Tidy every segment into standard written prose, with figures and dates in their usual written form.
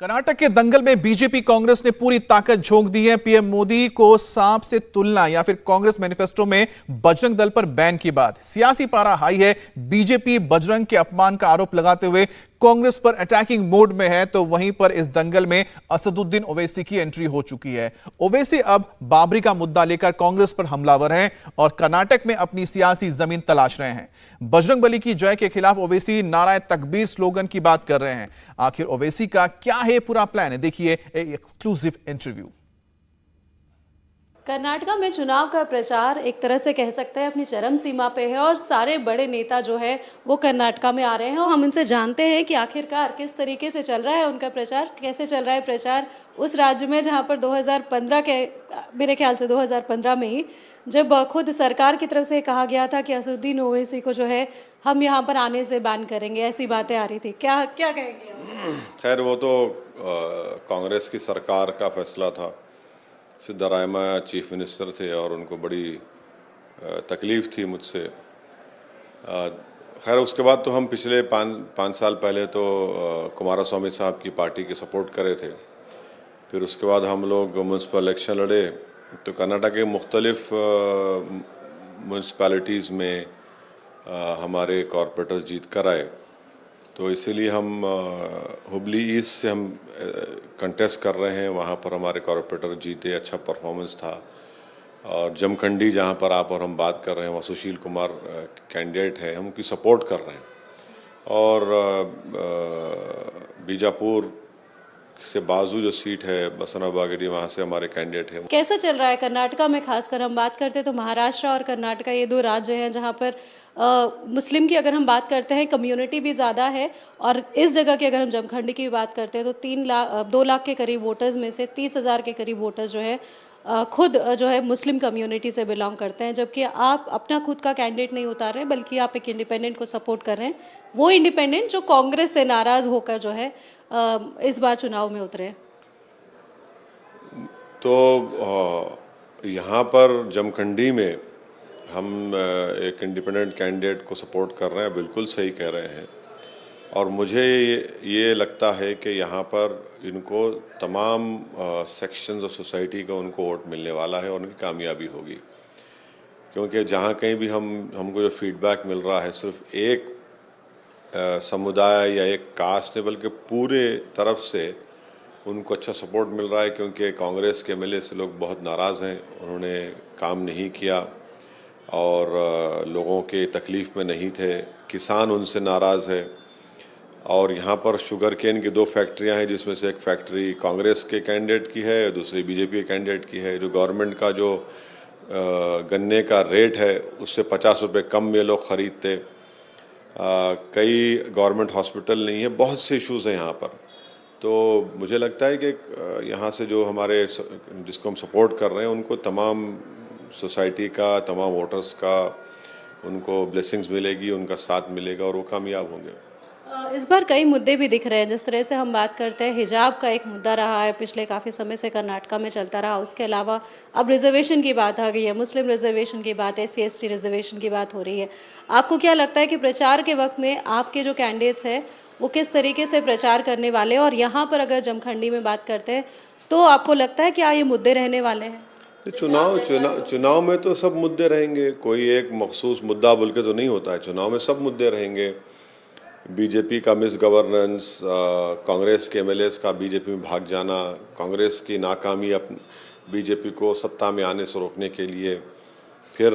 कर्नाटक के दंगल में बीजेपी कांग्रेस ने पूरी ताकत झोंक दी है। पीएम मोदी को सांप से तुलना या फिर कांग्रेस मैनिफेस्टो में बजरंग दल पर बैन की बात। सियासी पारा हाई है। बीजेपी बजरंग के अपमान का आरोप लगाते हुए कांग्रेस पर अटैकिंग मोड में है, तो वहीं पर इस दंगल में असदुद्दीन ओवैसी की एंट्री हो चुकी है। ओवैसी अब बाबरी का मुद्दा लेकर कांग्रेस पर हमलावर हैं और कर्नाटक में अपनी सियासी जमीन तलाश रहे हैं। बजरंगबली की जय के खिलाफ ओवैसी नाराए तकबीर स्लोगन की बात कर रहे हैं। आखिर ओवैसी का क्या है पूरा प्लान? देखिए एक एक्सक्लूसिव इंटरव्यू। कर्नाटक में चुनाव का प्रचार एक तरह से कह सकते हैं अपनी चरम सीमा पे है और सारे बड़े नेता जो है वो कर्नाटक में आ रहे हैं और हम उनसे जानते हैं कि आखिरकार किस तरीके से चल रहा है उनका प्रचार, कैसे चल रहा है प्रचार उस राज्य में जहां पर 2015 के मेरे ख्याल से 2015 में ही जब खुद सरकार की तरफ से कहा गया था कि असदुद्दीन ओवैसी को जो है हम यहाँ पर आने से बैन करेंगे, ऐसी बातें आ रही थी। क्या क्या कहेंगे? खैर वो तो कांग्रेस की सरकार का फैसला था। सिद्धरामैया चीफ मिनिस्टर थे और उनको बड़ी तकलीफ़ थी मुझसे। खैर उसके बाद तो हम पिछले पाँच साल पहले तो कुमारस्वामी साहब की पार्टी के सपोर्ट करे थे। फिर उसके बाद हम लोग म्यूनसिपल इलेक्शन लड़े तो कर्नाटक के मुख्तलिफ म्यूनसिपैलिटीज़ में हमारे कॉरपोरेटर जीत कर आए। तो इसीलिए हम हुबली ईस्ट से हम कंटेस्ट कर रहे हैं। वहाँ पर हमारे कॉरपोरेटर जीते, अच्छा परफॉर्मेंस था। और जमखंडी जहाँ पर आप और हम बात कर रहे हैं वहाँ सुशील कुमार कैंडिडेट है, हम उनकी सपोर्ट कर रहे हैं। और बीजापुर से बाजू जो सीट है बसना बागेरी, वहाँ से हमारे कैंडिडेट हैं। कैसा चल रहा है कर्नाटक में? खासकर हम बात करते हैं तो महाराष्ट्र और कर्नाटक ये दो राज्य हैं जहाँ पर मुस्लिम की अगर हम बात करते हैं कम्युनिटी भी ज़्यादा है और इस जगह की अगर हम जमखंडी की बात करते हैं तो 2 लाख के करीब वोटर्स में से 30,000 के करीब वोटर्स जो है खुद जो है मुस्लिम कम्युनिटी से बिलोंग करते हैं, जबकि आप अपना खुद का कैंडिडेट नहीं उतार रहे बल्कि आप एक इंडिपेंडेंट को सपोर्ट कर रहे हैं। वो इंडिपेंडेंट जो कांग्रेस से नाराज़ होकर जो है इस बार चुनाव में उतरे। तो यहाँ पर जमखंडी में हम एक इंडिपेंडेंट कैंडिडेट को सपोर्ट कर रहे हैं, बिल्कुल सही कह रहे हैं। और मुझे ये लगता है कि यहाँ पर इनको तमाम सेक्शंस ऑफ सोसाइटी का उनको वोट मिलने वाला है और उनकी कामयाबी होगी। क्योंकि जहाँ कहीं भी हमको जो फीडबैक मिल रहा है सिर्फ एक समुदाय या एक कास्ट ने बल्कि पूरे तरफ से उनको अच्छा सपोर्ट मिल रहा है। क्योंकि कांग्रेस के एमएलए से लोग बहुत नाराज़ हैं, उन्होंने काम नहीं किया और लोगों के तकलीफ़ में नहीं थे। किसान उनसे नाराज़ है। और यहाँ पर शुगर केन की 2 फैक्ट्रियाँ हैं जिसमें से एक फैक्ट्री कांग्रेस के कैंडिडेट की है, दूसरी बीजेपी के कैंडिडेट की है। जो गवर्नमेंट का जो गन्ने का रेट है उससे 50 रुपये कम में लोग ख़रीदते। कई गवर्नमेंट हॉस्पिटल नहीं है, बहुत से इश्यूज़ हैं यहाँ पर। तो मुझे लगता है कि यहाँ से जो हमारे जिसको हम सपोर्ट कर रहे हैं उनको तमाम सोसाइटी का, तमाम वोटर्स का उनको ब्लेसिंग्स मिलेगी, उनका साथ मिलेगा और वो कामयाब होंगे। इस बार कई मुद्दे भी दिख रहे हैं। जिस तरह से हम बात करते हैं हिजाब का एक मुद्दा रहा है, पिछले काफ़ी समय से कर्नाटक में चलता रहा। उसके अलावा अब रिजर्वेशन की बात आ गई है, मुस्लिम रिजर्वेशन की बात है, SC/ST रिजर्वेशन की बात हो रही है। आपको क्या लगता है कि प्रचार के वक्त में आपके जो कैंडिडेट्स हैं वो किस तरीके से प्रचार करने वाले हैं? और यहाँ पर अगर जमखंडी में बात करते हैं तो आपको लगता है क्या ये मुद्दे रहने वाले हैं? चुनाव में तो सब मुद्दे रहेंगे, कोई एक मखसूस मुद्दा बोल के तो नहीं होता है। चुनाव में सब मुद्दे रहेंगे। बीजेपी का मिस गवर्नेंस, कांग्रेस के एमएलएस का बीजेपी में भाग जाना, कांग्रेस की नाकामी बीजेपी को सत्ता में आने से रोकने के लिए, फिर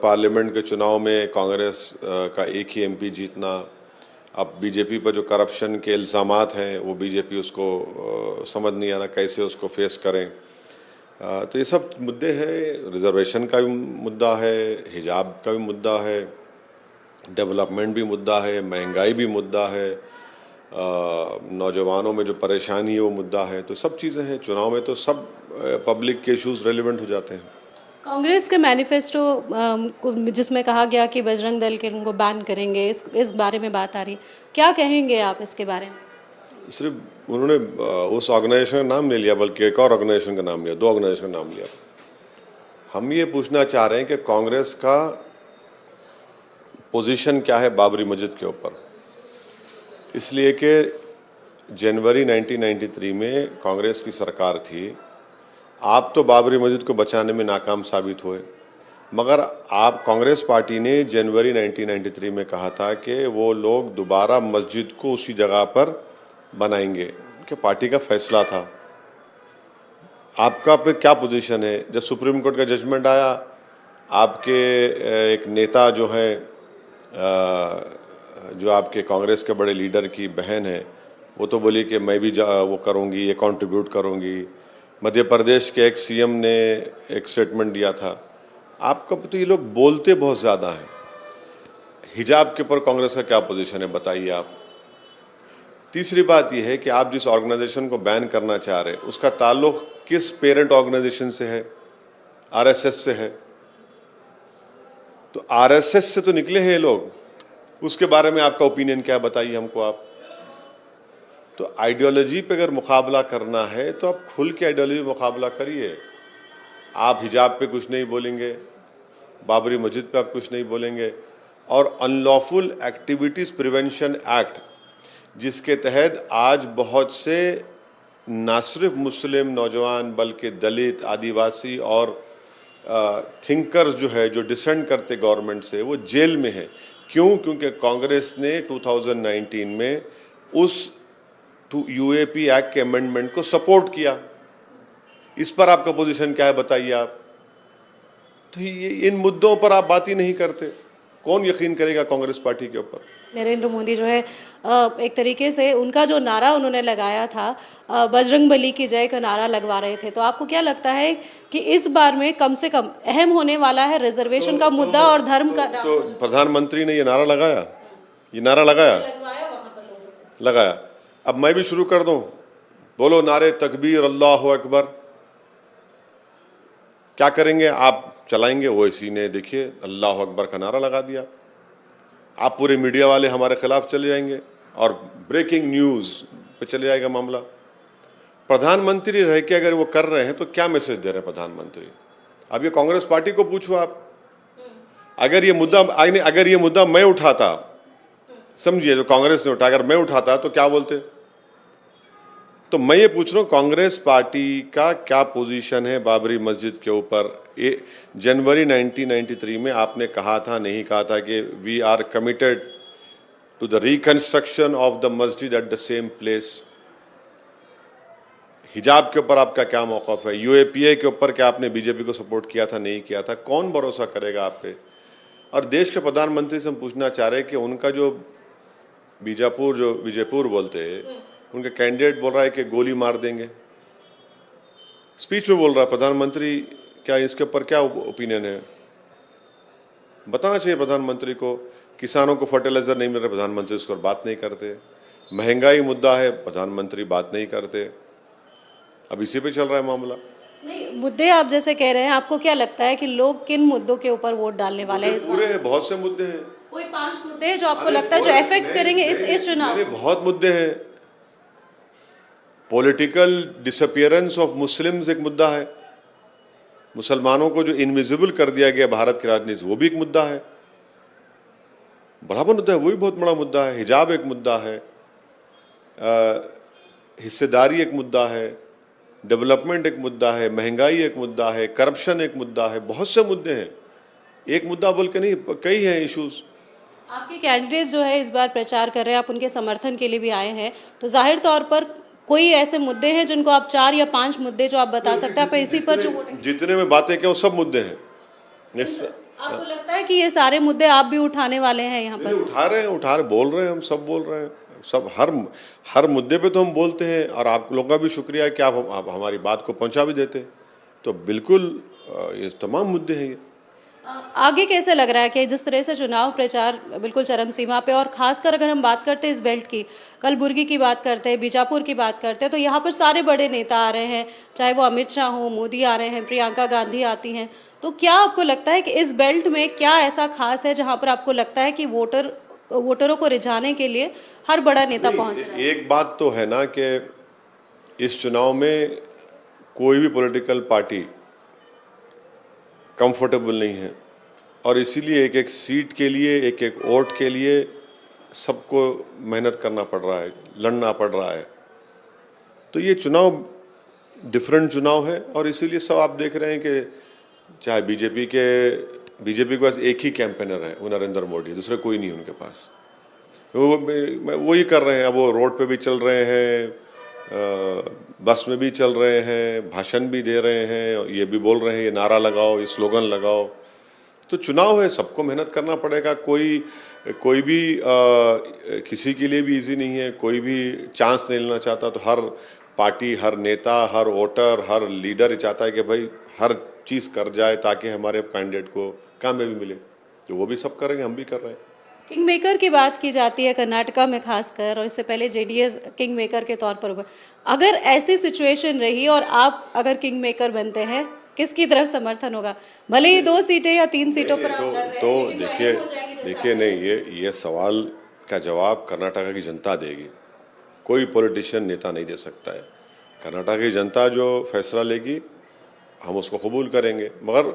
पार्लियामेंट के चुनाव में कांग्रेस का एक ही MP जीतना। अब बीजेपी पर जो करप्शन के इल्ज़ामात हैं वो बीजेपी उसको समझ नहीं आ रहा कैसे उसको फेस करें। तो ये सब मुद्दे हैं। रिजर्वेशन का भी मुद्दा है, हिजाब का भी मुद्दा है, डेवलपमेंट भी मुद्दा है, महंगाई भी मुद्दा है, नौजवानों में जो परेशानी है वो मुद्दा है। तो सब चीज़ें हैं। चुनाव में तो सब पब्लिक के इश्यूज रेलिवेंट हो जाते हैं। कांग्रेस के मैनिफेस्टो जिसमें कहा गया कि बजरंग दल के उनको बैन करेंगे, इस बारे में बात आ रही है, क्या कहेंगे आप इसके बारे में? सिर्फ उन्होंने उस ऑर्गेनाइजेशन का नाम ले लिया, बल्कि एक और ऑर्गेनाइजेशन का नाम लिया, 2 ऑर्गेनाइजेशन का नाम लिया। हम ये पूछना चाह रहे हैं कि कांग्रेस का पोजीशन क्या है बाबरी मस्जिद के ऊपर। इसलिए कि जनवरी 1993 में कांग्रेस की सरकार थी। आप तो बाबरी मस्जिद को बचाने में नाकाम साबित हुए, मगर आप कांग्रेस पार्टी ने जनवरी 1993 में कहा था कि वो लोग दोबारा मस्जिद को उसी जगह पर बनाएंगे, कि पार्टी का फैसला था। आपका फिर क्या पोजीशन है? जब सुप्रीम कोर्ट का जजमेंट आया, आपके एक नेता जो हैं, जो आपके कांग्रेस के बड़े लीडर की बहन है, वो तो बोली कि मैं भी वो करूँगी, ये कंट्रीब्यूट करूँगी। मध्य प्रदेश के एक सीएम ने एक स्टेटमेंट दिया था। आपका तो ये लोग बोलते बहुत ज़्यादा हैं। हिजाब के ऊपर कांग्रेस का क्या पोजीशन है, बताइए आप। तीसरी बात यह है कि आप जिस ऑर्गेनाइजेशन को बैन करना चाह रहे हैं, उसका ताल्लुक किस पेरेंट ऑर्गेनाइजेशन से है? आरएसएस से है। तो आरएसएस से तो निकले हैं ये लोग, उसके बारे में आपका ओपिनियन क्या है, बताइए हमको आप। तो आइडियोलॉजी पे अगर मुकाबला करना है तो आप खुल के आइडियोलॉजी मुकाबला करिए। आप हिजाब पे कुछ नहीं बोलेंगे, बाबरी मस्जिद पे आप कुछ नहीं बोलेंगे, और अनलॉफुल एक्टिविटीज़ प्रिवेंशन एक्ट, जिसके तहत आज बहुत से ना सिर्फ मुस्लिम नौजवान बल्कि दलित, आदिवासी और थिंकर्स जो है, जो डिसेंट करते गवर्नमेंट से, वो जेल में है। क्यों? क्योंकि कांग्रेस ने 2019 में उस यूएपी एक्ट के अमेंडमेंट को सपोर्ट किया। इस पर आपका पोजीशन क्या है, बताइए आप। तो ये इन मुद्दों पर आप बात ही नहीं करते, कौन यकीन करेगा कांग्रेस पार्टी के ऊपर? नरेंद्र मोदी जो है एक तरीके से उनका जो नारा उन्होंने लगाया था, बजरंग बली की जय का नारा लगवा रहे थे। तो आपको क्या लगता है कि इस बार में कम से कम अहम होने वाला है रिजर्वेशन का मुद्दा और धर्म का? तो प्रधानमंत्री ने ये नारा लगाया, ये नारा लगाया, लगाया। अब मैं भी शुरू कर दूं, बोलो नारे तकबीर, अल्लाह अकबर। क्या करेंगे आप? चलाएंगे ओवैसी ने, देखिए अल्लाह अकबर का नारा लगा दिया। आप पूरे मीडिया वाले हमारे खिलाफ चले जाएंगे और ब्रेकिंग न्यूज पे चले जाएगा मामला। प्रधानमंत्री रह के अगर वो कर रहे हैं तो क्या मैसेज दे रहे हैं प्रधानमंत्री? अब ये कांग्रेस पार्टी को पूछो आप। अगर ये मुद्दा मैं उठाता, समझिए जो कांग्रेस ने उठा, अगर मैं उठाता तो क्या बोलते? तो मैं ये पूछ रहा हूँ, कांग्रेस पार्टी का क्या पोजीशन है बाबरी मस्जिद के ऊपर? जनवरी 1993 में आपने कहा था, नहीं कहा था कि we are committed to the reconstruction of the मस्जिद एट द सेम प्लेस। हिजाब के ऊपर आपका क्या मौक़िफ़ है? यूएपीए के ऊपर क्या आपने बीजेपी को सपोर्ट किया था, नहीं किया था? कौन भरोसा करेगा आप पे? और देश के प्रधानमंत्री से हम पूछना चाह रहे हैं कि उनका जो विजयपुर बोलते हैं, उनके कैंडिडेट बोल रहा है कि गोली मार देंगे, स्पीच में बोल रहा है प्रधानमंत्री। क्या इसके ऊपर क्या ओपिनियन है? बताना चाहिए प्रधानमंत्री को। किसानों को फर्टिलाइजर नहीं मिल रहा, प्रधानमंत्री उस पर बात नहीं करते। महंगाई मुद्दा है, प्रधानमंत्री बात नहीं करते। अब इसी पे चल रहा है मामला। नहीं, मुद्दे आप जैसे कह रहे हैं, आपको क्या लगता है कि लोग किन मुद्दों के ऊपर वोट डालने वाले हैं? पूरे हैं, बहुत से मुद्दे हैं। कोई 5 मुद्दे हैं जो आपको लगता है जो इफेक्ट करेंगे इस चुनाव? बहुत मुद्दे हैं। पॉलिटिकल डिसअपियरेंस ऑफ मुस्लिम्स एक मुद्दा है। मुसलमानों को जो इनविजिबल कर दिया गया भारत की राजनीति, वो भी एक मुद्दा है, बड़ा मुद्दा है, वो भी बहुत बड़ा मुद्दा है। हिजाब एक मुद्दा है, हिस्सेदारी एक मुद्दा है, डेवलपमेंट एक मुद्दा है, महंगाई एक मुद्दा है, करप्शन एक मुद्दा है, बहुत से मुद्दे हैं। एक मुद्दा बोल के नहीं, कई हैं इश्यूज। आपके कैंडिडेट जो है इस बार प्रचार कर रहे हैं, आप उनके समर्थन के लिए भी आए हैं, तो जाहिर तौर पर कोई ऐसे मुद्दे हैं जिनको आप 4 या 5 मुद्दे जो आप बता सकते हैं, आप इसी पर जो जितने में बातें क्या, सब मुद्दे हैं। आपको लगता है कि ये सारे मुद्दे आप भी उठाने वाले हैं यहाँ पर? उठा रहे हैं, बोल रहे हैं, हम सब बोल रहे हैं, सब हर मुद्दे पे तो हम बोलते हैं। और आप लोगों का भी शुक्रिया है कि आप हमारी बात को पहुंचा भी देते। तो बिल्कुल ये तमाम मुद्दे हैं। ये आगे कैसे लग रहा है कि जिस तरह से चुनाव प्रचार बिल्कुल चरम सीमा पे, और खासकर अगर हम बात करते हैं इस बेल्ट की, कलबुर्गी की बात करते हैं, बीजापुर की बात करते हैं, तो यहाँ पर सारे बड़े नेता आ रहे हैं, चाहे वो अमित शाह हो, मोदी आ रहे हैं, प्रियंका गांधी आती हैं। तो क्या आपको लगता है कि इस बेल्ट में क्या ऐसा खास है जहाँ पर आपको लगता है कि वोटरों को रिझाने के लिए हर बड़ा नेता पहुँच रहा है? एक बात तो है ना कि इस चुनाव में कोई भी पॉलिटिकल पार्टी कंफर्टेबल नहीं है, और इसीलिए एक एक सीट के लिए, एक एक वोट के लिए सबको मेहनत करना पड़ रहा है, लड़ना पड़ रहा है। तो ये चुनाव डिफरेंट चुनाव है और इसीलिए सब आप देख रहे हैं कि चाहे बीजेपी के पास एक ही कैंपेनर है, वो नरेंद्र मोदी, दूसरे कोई नहीं उनके पास। वो ही कर रहे हैं। अब वो रोड पे भी चल रहे हैं, बस में भी चल रहे हैं, भाषण भी दे रहे हैं, ये भी बोल रहे हैं ये नारा लगाओ, ये स्लोगन लगाओ। तो चुनाव है, सबको मेहनत करना पड़ेगा। कोई भी किसी के लिए भी इजी नहीं है, कोई भी चांस नहीं लेना चाहता। तो हर पार्टी, हर नेता, हर वोटर, हर लीडर चाहता है कि भाई हर चीज कर जाए ताकि हमारे कैंडिडेट को कामयाबी मिले। तो वो भी सब करेंगे, हम भी कर रहे हैं। किंग मेकर की बात की जाती है कर्नाटका में खासकर, और इससे पहले जेडीएस किंग मेकर के तौर पर हुआ। अगर ऐसी सिचुएशन रही और आप अगर किंग मेकर बनते हैं, किसकी तरफ समर्थन होगा? भले ही 2 सीटें या 3 सीटों पर आप लड़ रहे हैं, तो लेकिन वही हो जाएगी जैसे देखिए नहीं, ये सवाल का जवाब कर्नाटका की जनता देगी। कोई पॉलिटिशियन, नेता नहीं दे सकता है। कर्नाटका की जनता जो फैसला लेगी हम उसको कबूल करेंगे, मगर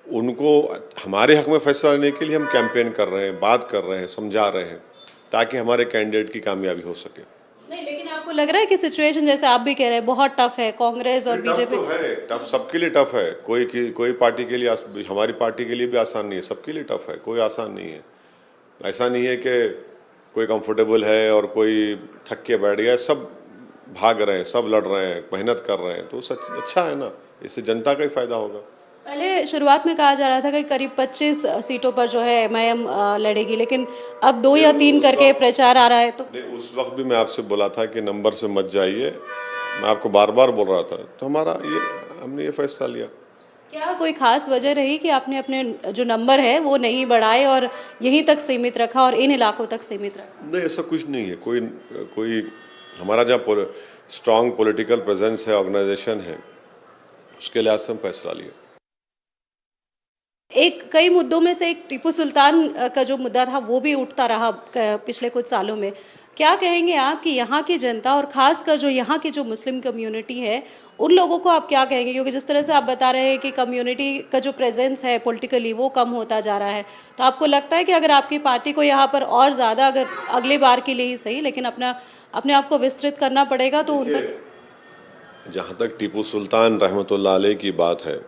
उनको हमारे हक में फैसला लेने के लिए हम कैंपेन कर रहे हैं, बात कर रहे हैं, समझा रहे हैं ताकि हमारे कैंडिडेट की कामयाबी हो सके। नहीं, लेकिन आपको लग रहा है कि सिचुएशन जैसे आप भी कह रहे हैं बहुत टफ है, कांग्रेस और बीजेपी? तो है टफ, सबके लिए टफ है। कोई पार्टी के लिए, हमारी पार्टी के लिए भी आसान नहीं है, सबके लिए टफ है, कोई आसान नहीं है। ऐसा नहीं है कि कोई कंफर्टेबल है और कोई थक के बैठ गया। सब भाग रहे हैं, सब लड़ रहे हैं, मेहनत कर रहे हैं, तो सच अच्छा है ना, इससे जनता का ही फायदा होगा। पहले शुरुआत में कहा जा रहा था कि करीब 25 सीटों पर जो है एमआईएम लड़ेगी, लेकिन अब 2 या 3 करके प्रचार आ रहा है। तो नहीं, उस वक्त भी मैं आपसे बोला था कि नंबर से मत जाइए, मैं आपको बार बार बोल रहा था। तो हमने ये फैसला लिया। क्या कोई खास वजह रही कि आपने अपने जो नंबर है वो नहीं बढ़ाए और यहीं तक सीमित रखा और इन इलाकों तक सीमित रखा? नहीं, ऐसा कुछ नहीं है। कोई हमारा जहाँ स्ट्रांग पॉलिटिकल प्रेजेंस है, ऑर्गेनाइजेशन है, उसके लिहाज से हम फैसला लिया। कई मुद्दों में से एक टीपू सुल्तान का जो मुद्दा था वो भी उठता रहा पिछले कुछ सालों में। क्या कहेंगे आप कि यहाँ की जनता और खासकर जो यहाँ की जो मुस्लिम कम्युनिटी है, उन लोगों को आप क्या कहेंगे? क्योंकि जिस तरह से आप बता रहे हैं कि कम्युनिटी का जो प्रेजेंस है पॉलिटिकली वो कम होता जा रहा है, तो आपको लगता है कि अगर आपकी पार्टी को यहाँ पर और ज़्यादा, अगर अगली बार के लिए ही सही, लेकिन अपने आप को विस्तृत करना पड़ेगा तो उन तक? जहाँ तक टीपू सुल्तान रहमतुल्लाह अलैह की बात है,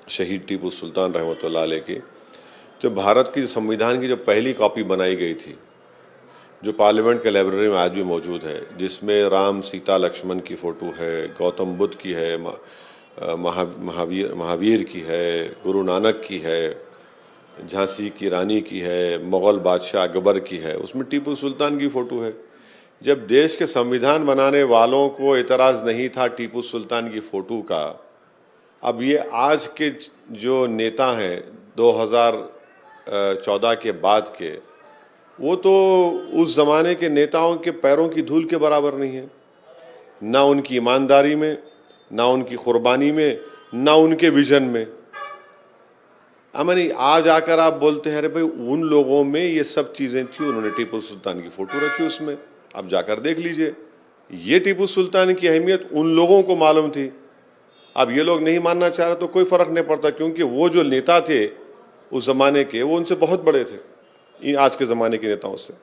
शहीद टीपू सुल्तान रहमतुल्लाह अलैह की, तो भारत की संविधान की जो पहली कॉपी बनाई गई थी, जो पार्लियामेंट के लाइब्रेरी में आज भी मौजूद है, जिसमें राम, सीता, लक्ष्मण की फ़ोटो है, गौतम बुद्ध की है, महावीर की है, गुरु नानक की है, झांसी की रानी की है, मुग़ल बादशाह अकबर की है, उसमें टीपू सुल्तान की फ़ोटो है। जब देश के संविधान बनाने वालों को एतराज़ नहीं था टीपू सुल्तान की फ़ोटो का, अब ये आज के जो नेता हैं 2014 के बाद के, वो तो उस ज़माने के नेताओं के पैरों की धूल के बराबर नहीं है। ना उनकी ईमानदारी में, ना उनकी कुर्बानी में, ना उनके विजन में। अमनी आज आकर आप बोलते हैं अरे भाई उन लोगों में ये सब चीज़ें थी, उन्होंने टीपू सुल्तान की फ़ोटो रखी उसमें। आप जाकर देख लीजिए, ये टीपू सुल्तान की अहमियत उन लोगों को मालूम थी। अब ये लोग नहीं मानना चाह रहे तो कोई फ़र्क नहीं पड़ता, क्योंकि वो जो नेता थे उस ज़माने के, वो उनसे बहुत बड़े थे आज के ज़माने के नेताओं से।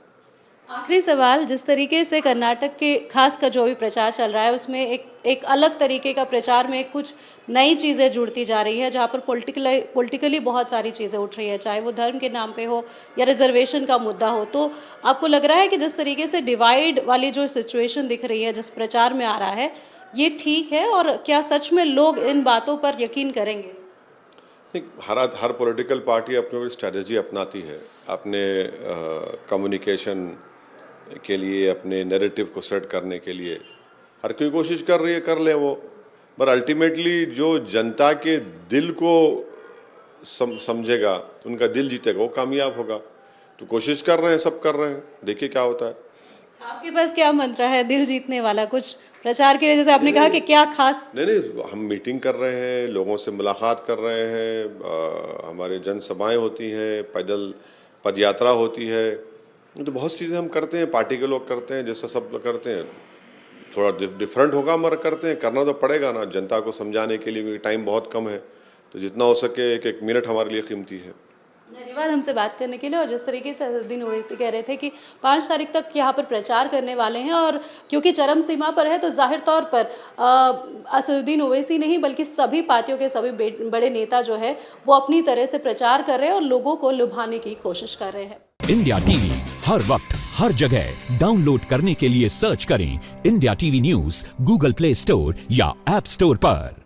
आखिरी सवाल, जिस तरीके से कर्नाटक के खास का जो भी प्रचार चल रहा है उसमें एक अलग तरीके का प्रचार में कुछ नई चीज़ें जुड़ती जा रही है, जहाँ पर पॉलिटिकली बहुत सारी चीज़ें उठ रही है, चाहे वो धर्म के नाम पे हो या रिजर्वेशन का मुद्दा हो। तो आपको लग रहा है कि जिस तरीके से डिवाइड वाली जो सिचुएशन दिख रही है जिस प्रचार में आ रहा है, ये ठीक है? और क्या सच में लोग इन बातों पर यकीन करेंगे? हर पॉलिटिकल पार्टी अपनी स्ट्रैटेजी अपनाती है अपने कम्युनिकेशन के लिए, अपने नैरेटिव को सेट करने के लिए। हर कोई कोशिश कर रही है, कर ले वो, पर अल्टीमेटली जो जनता के दिल को समझेगा, उनका दिल जीतेगा, वो कामयाब होगा। तो कोशिश कर रहे हैं, सब कर रहे हैं, देखिए क्या होता है। आपके पास क्या मंत्र है दिल जीतने वाला कुछ प्रचार के लिए? जैसे आपने कहा कि क्या खास? नहीं, हम मीटिंग कर रहे हैं, लोगों से मुलाकात कर रहे हैं, हमारे जनसभाएं होती हैं, पैदल पद यात्रा होती है, तो बहुत चीज़ें हम करते हैं, पार्टी के लोग करते हैं, जैसा सब लोग करते हैं। थोड़ा डिफरेंट होगा मगर करते हैं, करना तो पड़ेगा ना जनता को समझाने के लिए, क्योंकि टाइम बहुत कम है। तो जितना हो सके एक मिनट हमारे लिए कीमती है। धन्यवाद हमसे बात करने के लिए। और जिस तरीके से असदुद्दीन ओवैसी कह रहे थे कि 5 तारीख तक यहाँ पर प्रचार करने वाले हैं, और क्योंकि चरम सीमा पर है तो जाहिर तौर पर असदुद्दीन ओवैसी नहीं बल्कि सभी पार्टियों के सभी बड़े नेता जो है वो अपनी तरह से प्रचार कर रहे हैं और लोगों को लुभाने की कोशिश कर रहे हैं। इंडिया टीवी हर वक्त हर जगह डाउनलोड करने के लिए सर्च करें India TV news Google play store या ऐप स्टोर पर।